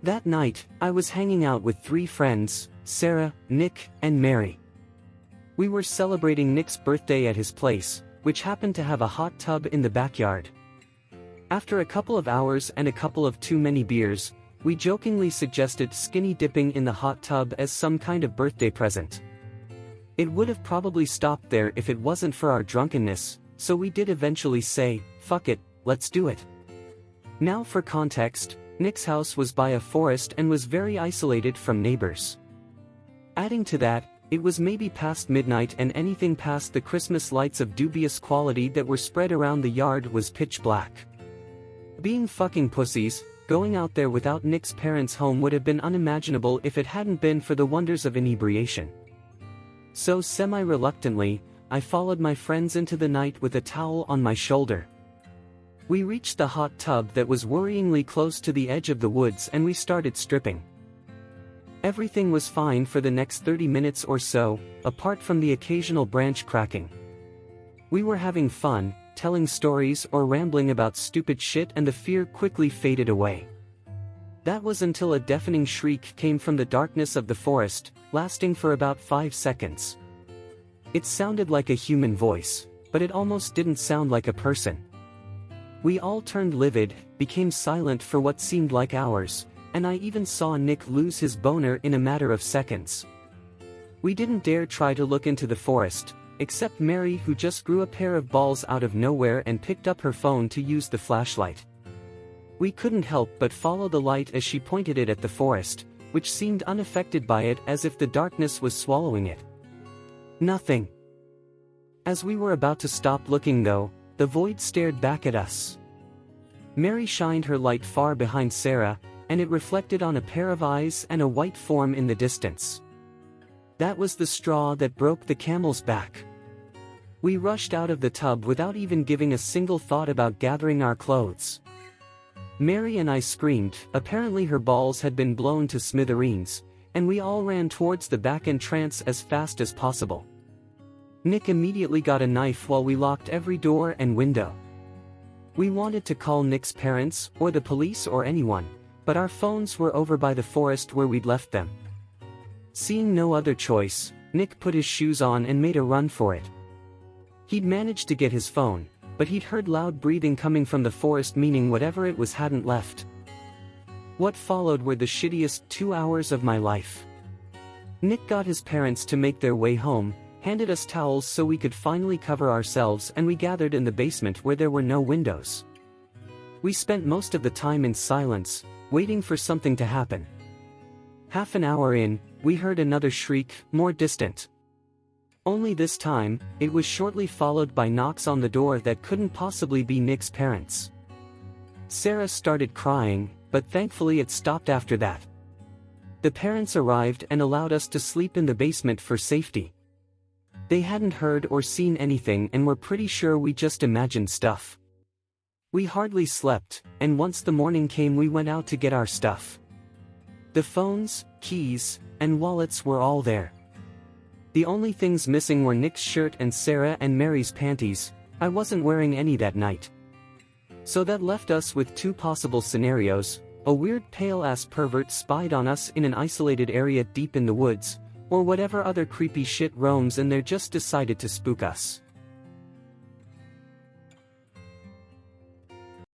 That night, I was hanging out with 3 friends, Sarah, Nick, and Mary. We were celebrating Nick's birthday at his place, which happened to have a hot tub in the backyard. After a couple of hours and a couple of too many beers, we jokingly suggested skinny dipping in the hot tub as some kind of birthday present. It would have probably stopped there if it wasn't for our drunkenness, so we did eventually say, "Fuck it, let's do it." Now for context, Nick's house was by a forest and was very isolated from neighbors. Adding to that, it was maybe past midnight and anything past the Christmas lights of dubious quality that were spread around the yard was pitch black. Being fucking pussies, going out there without Nick's parents' home would have been unimaginable if it hadn't been for the wonders of inebriation. So semi-reluctantly, I followed my friends into the night with a towel on my shoulder. We reached the hot tub that was worryingly close to the edge of the woods and we started stripping. Everything was fine for the next 30 minutes or so, apart from the occasional branch cracking. We were having fun, telling stories or rambling about stupid shit, and the fear quickly faded away. That was until a deafening shriek came from the darkness of the forest, lasting for about 5 seconds. It sounded like a human voice, but it almost didn't sound like a person. We all turned livid, became silent for what seemed like hours, and I even saw Nick lose his boner in a matter of seconds. We didn't dare try to look into the forest, except Mary, who just grew a pair of balls out of nowhere and picked up her phone to use the flashlight. We couldn't help but follow the light as she pointed it at the forest, which seemed unaffected by it, as if the darkness was swallowing it. Nothing. As we were about to stop looking though, the void stared back at us. Mary shined her light far behind Sarah, and it reflected on a pair of eyes and a white form in the distance. That was the straw that broke the camel's back. We rushed out of the tub without even giving a single thought about gathering our clothes. Mary and I screamed, apparently her balls had been blown to smithereens, and we all ran towards the back entrance as fast as possible. Nick immediately got a knife while we locked every door and window. We wanted to call Nick's parents, or the police or anyone, but our phones were over by the forest where we'd left them. Seeing no other choice, Nick put his shoes on and made a run for it. He'd managed to get his phone, but he'd heard loud breathing coming from the forest, meaning whatever it was hadn't left. What followed were the shittiest 2 hours of my life. Nick got his parents to make their way home, handed us towels so we could finally cover ourselves, and we gathered in the basement where there were no windows. We spent most of the time in silence, waiting for something to happen. Half an hour in, we heard another shriek, more distant. Only this time, it was shortly followed by knocks on the door that couldn't possibly be Nick's parents. Sarah started crying, but thankfully it stopped after that. The parents arrived and allowed us to sleep in the basement for safety. They hadn't heard or seen anything and were pretty sure we just imagined stuff. We hardly slept, and once the morning came we went out to get our stuff. The phones, keys, and wallets were all there. The only things missing were Nick's shirt and Sarah and Mary's panties. I wasn't wearing any that night. So that left us with 2 possible scenarios: a weird pale-ass pervert spied on us in an isolated area deep in the woods, or whatever other creepy shit roams and they just decided to spook us.